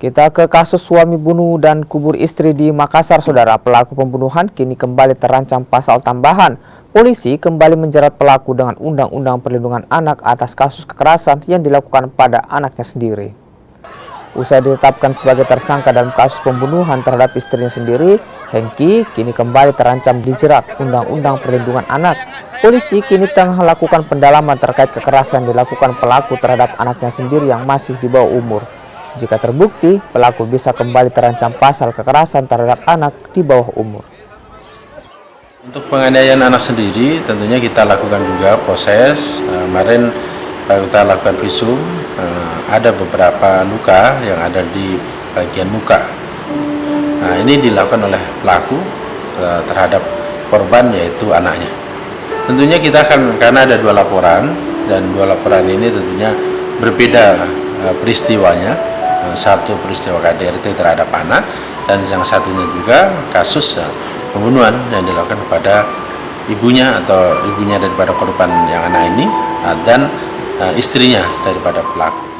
Kita ke kasus suami bunuh dan kubur istri di Makassar, saudara. Pelaku pembunuhan kini kembali terancam pasal tambahan. Polisi kembali menjerat pelaku dengan Undang-Undang Perlindungan Anak atas kasus kekerasan yang dilakukan pada anaknya sendiri. Usai ditetapkan sebagai tersangka dalam kasus pembunuhan terhadap istrinya sendiri, Hengki kini kembali terancam dijerat Undang-Undang Perlindungan Anak. Polisi kini tengah melakukan pendalaman terkait kekerasan yang dilakukan pelaku terhadap anaknya sendiri yang masih di bawah umur. Jika terbukti, pelaku bisa kembali terancam pasal kekerasan terhadap anak di bawah umur. Untuk penganiayaan anak sendiri, tentunya kita lakukan juga proses. Kemarin kita lakukan visum, ada beberapa luka yang ada di bagian muka. Nah, ini dilakukan oleh pelaku terhadap korban, yaitu anaknya. Tentunya kita akan, karena ada 2 laporan, dan 2 laporan ini tentunya berbeda peristiwanya. Satu peristiwa KDRT terhadap anak, dan yang satunya juga kasus pembunuhan yang dilakukan kepada ibunya atau ibunya daripada korban yang anak ini, dan istrinya daripada pelaku.